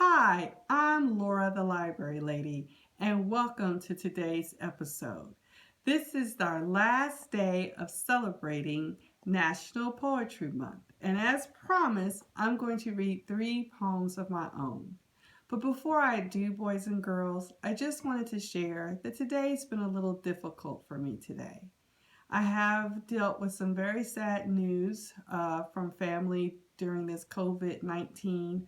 Hi, I'm Laura the Library Lady, and welcome to today's episode. This is our last day of celebrating National Poetry Month, and as promised, I'm going to read 3 poems of my own. But before I do, boys and girls, I just wanted to share that today's been a little difficult for me today. I have dealt with some very sad news from family during this COVID 19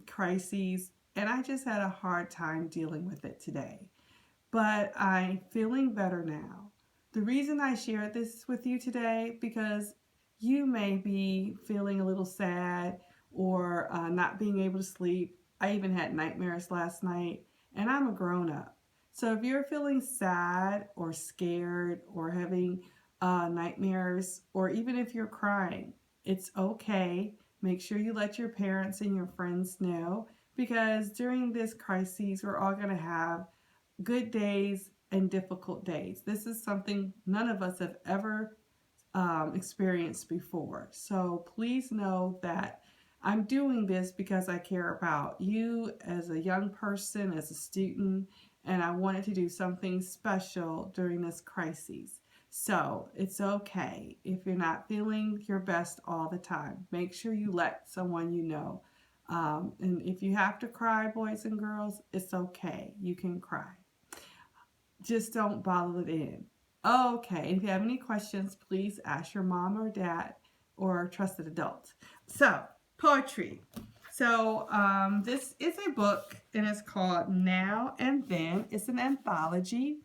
crises, and I just had a hard time dealing with it today. But I'm feeling better now. The reason I shared this with you today because you may be feeling a little sad or not being able to sleep. I even had nightmares last night, and I'm a grown up. So if you're feeling sad or scared or having nightmares, or even if you're crying, it's okay. Make sure you let your parents and your friends know because during this crisis, we're all going to have good days and difficult days. This is something none of us have ever experienced before. So please know that I'm doing this because I care about you as a young person, as a student, and I wanted to do something special during this crisis. So it's okay if you're not feeling your best all the time. Make sure you let someone you know. And if you have to cry, boys and girls, it's okay. You can cry. Just don't bottle it in. Okay, if you have any questions, please ask your mom or dad or a trusted adult. So, poetry. This is a book and it's called Now and Then. It's an anthology.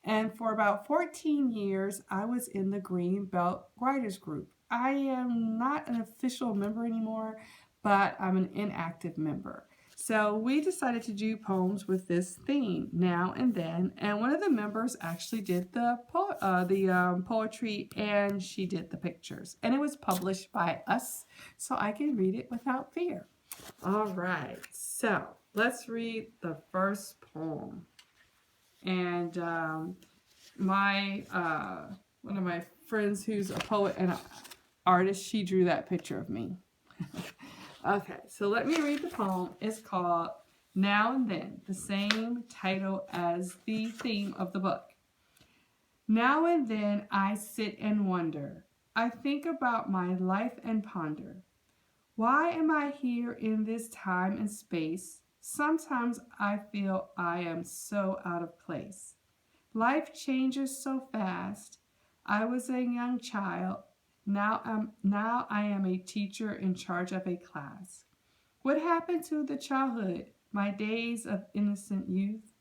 And for about 14 years, I was in the Green Belt Writers Group. I am not an official member anymore, but I'm an inactive member. So we decided to do poems with this theme, Now and Then, and one of the members actually did the poetry, and she did the pictures, and it was published by us, so I can read it without fear. All right, so let's read the first poem, and my one of my friends who's a poet and an artist, she drew that picture of me. Okay, so let me read the poem. It's called Now and Then, the same title as the theme of the book. Now and then I sit and wonder. I think about my life and ponder. Why am I here in this time and space? Sometimes I feel I am so out of place. Life changes so fast. I was a young child. Now I am a teacher in charge of a class. What happened to the childhood, my days of innocent youth?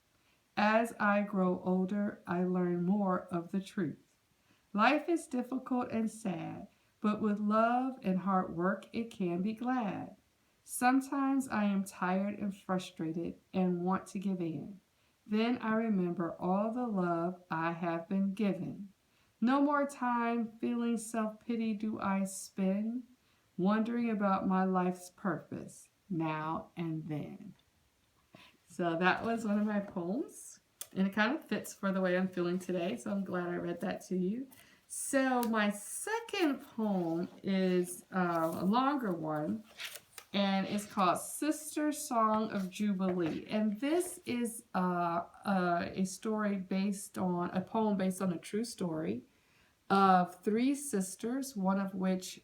As I grow older, I learn more of the truth. Life is difficult and sad, but with love and hard work, it can be glad. Sometimes I am tired and frustrated and want to give in. Then I remember all the love I have been given. No more time feeling self pity do I spend, wondering about my life's purpose now and then. So that was one of my poems, and it kind of fits for the way I'm feeling today, so I'm glad I read that to you. So my second poem is a longer one, and it's called Sister Song of Jubilee. And this is a story based on, a poem based on a true story of 3 sisters, one of which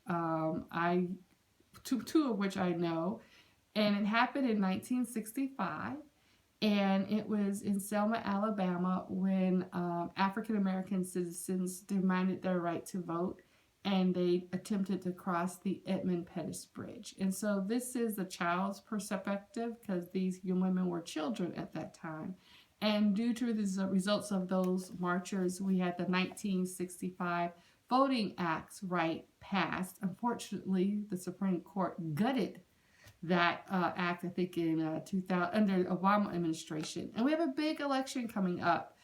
two of which I know, and it happened in 1965. And it was in Selma, Alabama, when African American citizens demanded their right to vote, and they attempted to cross the Edmund Pettus Bridge. And so this is the child's perspective because these young women were children at that time. And due to the results of those marchers, we had the 1965 Voting Acts right passed. Unfortunately, the Supreme Court gutted that act, I think, in 2000 under the Obama administration. And we have a big election coming up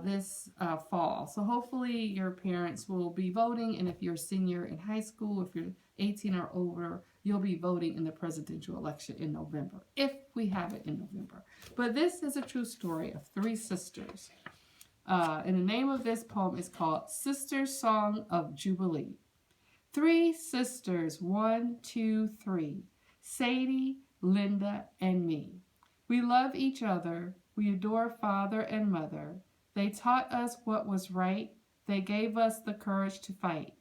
this fall. So hopefully your parents will be voting. And if you're a senior in high school, if you're 18 or older, you'll be voting in the presidential election in November, if we have it in November. But this is a true story of 3 sisters. And the name of this poem is called Sister Song of Jubilee. 3 sisters, 1, 2, 3. Sadie, Linda, and me. We love each other. We adore father and mother. They taught us what was right. They gave us the courage to fight.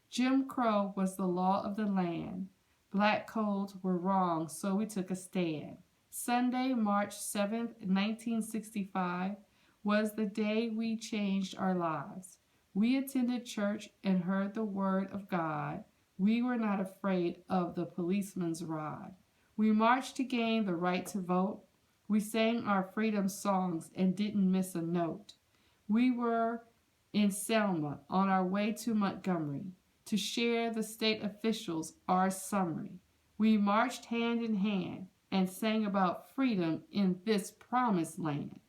Jim Crow was the law of the land. Black codes were wrong, so we took a stand. Sunday, March 7th, 1965, was the day we changed our lives. We attended church and heard the word of God. We were not afraid of the policeman's rod. We marched to gain the right to vote. We sang our freedom songs and didn't miss a note. We were in Selma on our way to Montgomery to share the state officials our summary. We marched hand in hand and sang about freedom in this promised land.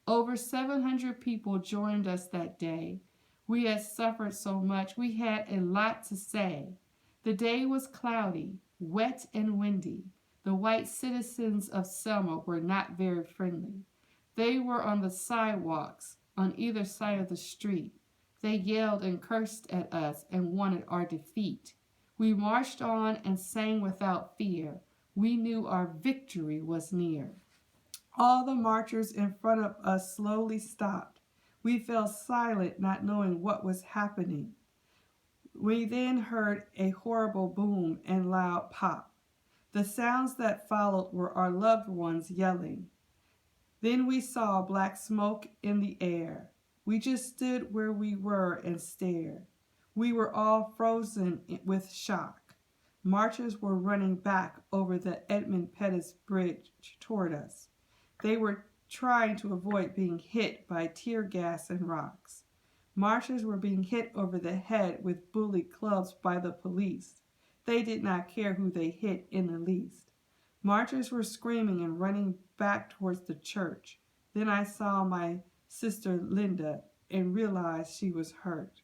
Over 700 people joined us that day. We had suffered so much, we had a lot to say. The day was cloudy, wet, and windy. The white citizens of Selma were not very friendly. They were on the sidewalks on either side of the street. They yelled and cursed at us and wanted our defeat. We marched on and sang without fear. We knew our victory was near. All the marchers in front of us slowly stopped. We fell silent, not knowing what was happening. We then heard a horrible boom and loud pop. The sounds that followed were our loved ones yelling. Then we saw black smoke in the air. We just stood where we were and stared. We were all frozen with shock. Marchers were running back over the Edmund Pettus Bridge toward us. They were trying to avoid being hit by tear gas and rocks. Marchers were being hit over the head with bully clubs by the police. They did not care who they hit in the least. Marchers were screaming and running back towards the church. Then I saw my sister Linda and realized she was hurt.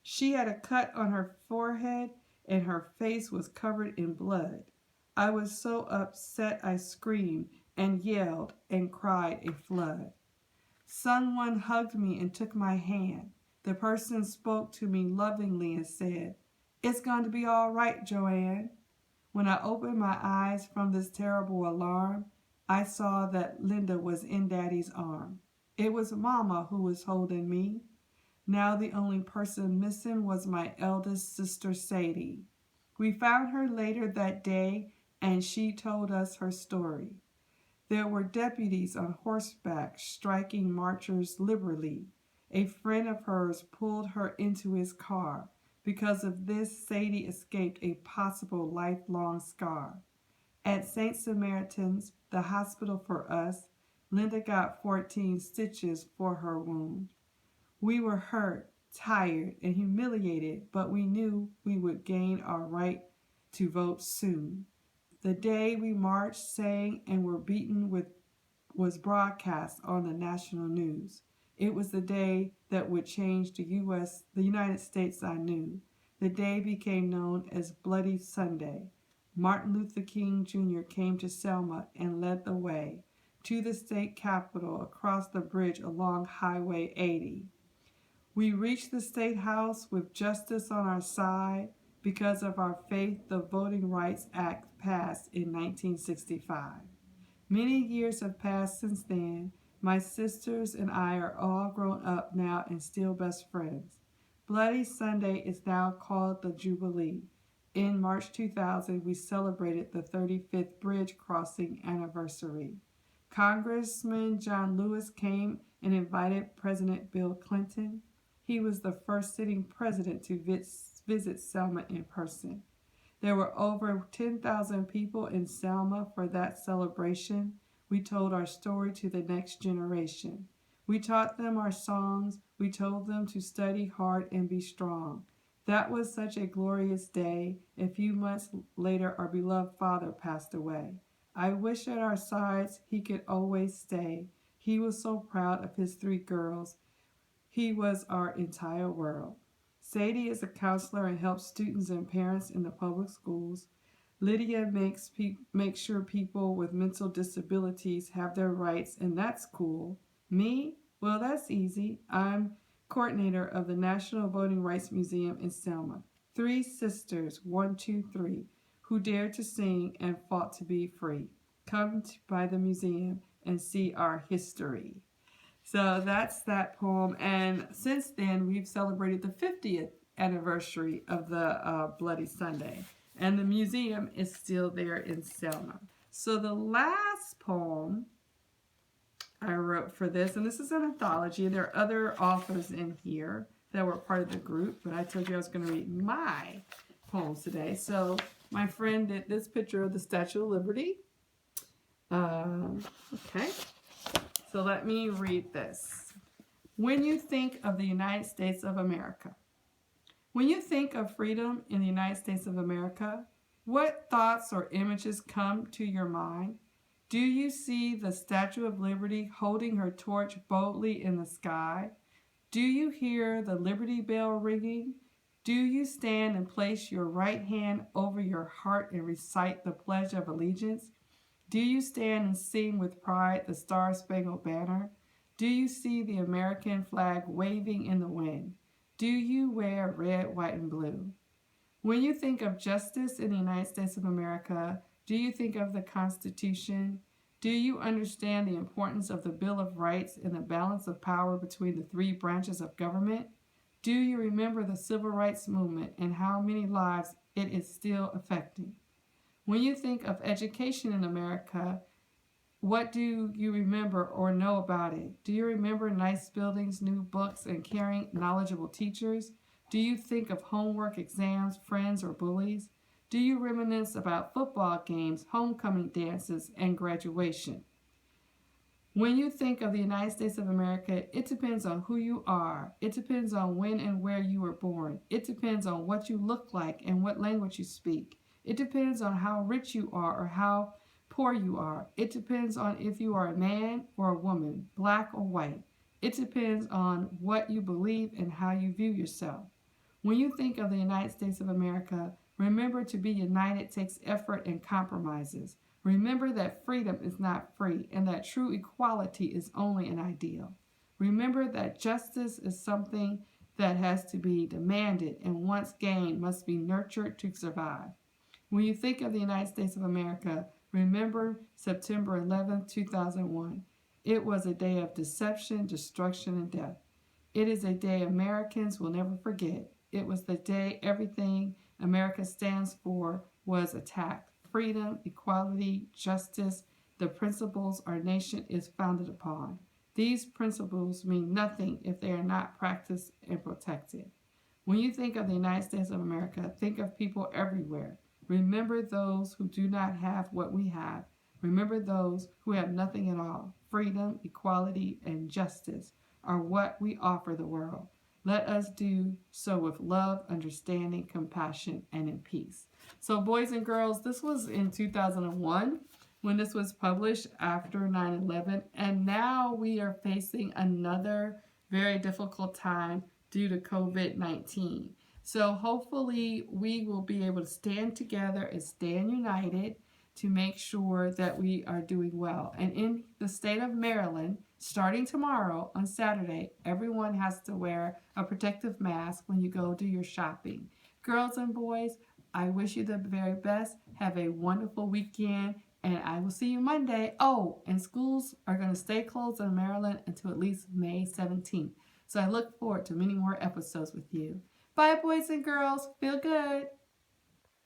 She had a cut on her forehead and her face was covered in blood. I was so upset I screamed and yelled and cried a flood. Someone hugged me and took my hand. The person spoke to me lovingly and said, "It's going to be all right, Joanne." When I opened my eyes from this terrible alarm, I saw that Linda was in Daddy's arm. It was Mama who was holding me. Now the only person missing was my eldest sister, Sadie. We found her later that day, and she told us her story. There were deputies on horseback striking marchers liberally. A friend of hers pulled her into his car. Because of this, Sadie escaped a possible lifelong scar. At St. Samaritan's, the hospital for us, Linda got 14 stitches for her wound. We were hurt, tired, and humiliated, but we knew we would gain our right to vote soon. The day we marched, sang, and were beaten was broadcast on the national news. It was the day that would change the United States I knew. The day became known as Bloody Sunday. Martin Luther King Jr. came to Selma and led the way to the state capitol across the bridge along Highway 80. We reached the State House with justice on our side. Because of our faith, the Voting Rights Act passed in 1965. Many years have passed since then. My sisters and I are all grown up now and still best friends. Bloody Sunday is now called the Jubilee. In March 2000, we celebrated the 35th bridge crossing anniversary. Congressman John Lewis came and invited President Bill Clinton. He was the first sitting president to visit Selma in person. There were over 10,000 people in Selma for that celebration. We told our story to the next generation. We taught them our songs. We told them to study hard and be strong. That was such a glorious day. A few months later, our beloved father passed away. I wish at our sides he could always stay. He was so proud of his 3 girls. He was our entire world. Sadie is a counselor and helps students and parents in the public schools. Lydia makes sure people with mental disabilities have their rights, and that's cool. Me? Well, that's easy. I'm coordinator of the National Voting Rights Museum in Selma. 3 sisters, 1, 2, 3, who dared to sing and fought to be free. Come by the museum and see our history. So that's that poem. And since then, we've celebrated the 50th anniversary of the Bloody Sunday. And the museum is still there in Selma. So the last poem I wrote for this, and this is an anthology, and there are other authors in here that were part of the group, but I told you I was going to read my poems today. So my friend did this picture of the Statue of Liberty. Okay. So let me read this. When you think of the United States of America, when you think of freedom in the United States of America, what thoughts or images come to your mind? Do you see the Statue of Liberty holding her torch boldly in the sky? Do you hear the Liberty Bell ringing? Do you stand and place your right hand over your heart and recite the Pledge of Allegiance? Do you stand and sing with pride the Star-Spangled Banner? Do you see the American flag waving in the wind? Do you wear red, white, and blue? When you think of justice in the United States of America, do you think of the Constitution? Do you understand the importance of the Bill of Rights and the balance of power between the three branches of government? Do you remember the Civil Rights Movement and how many lives it is still affecting? When you think of education in America, what do you remember or know about it? Do you remember nice buildings, new books, and caring, knowledgeable teachers? Do you think of homework, exams, friends, or bullies? Do you reminisce about football games, homecoming dances, and graduation? When you think of the United States of America, it depends on who you are. It depends on when and where you were born. It depends on what you look like and what language you speak. It depends on how rich you are or how poor you are. It depends on if you are a man or a woman, black or white. It depends on what you believe and how you view yourself. When you think of the United States of America, remember to be united takes effort and compromises. Remember that freedom is not free and that true equality is only an ideal. Remember that justice is something that has to be demanded and once gained must be nurtured to survive. When you think of the United States of America, remember September 11, 2001. It was a day of deception, destruction, and death. It is a day Americans will never forget. It was the day everything America stands for was attacked. Freedom, equality, justice, the principles our nation is founded upon. These principles mean nothing if they are not practiced and protected. When you think of the United States of America, think of people everywhere. Remember those who do not have what we have. Remember those who have nothing at all. Freedom, equality, and justice are what we offer the world. Let us do so with love, understanding, compassion, and in peace. So boys and girls, this was in 2001 when this was published after 9/11, and now we are facing another very difficult time due to COVID-19. So hopefully we will be able to stand together and stand united to make sure that we are doing well. And in the state of Maryland, starting tomorrow on Saturday, everyone has to wear a protective mask when you go do your shopping. Girls and boys, I wish you the very best. Have a wonderful weekend, and I will see you Monday. Oh, and schools are going to stay closed in Maryland until at least May 17th. So I look forward to many more episodes with you. Bye, boys and girls. Feel good.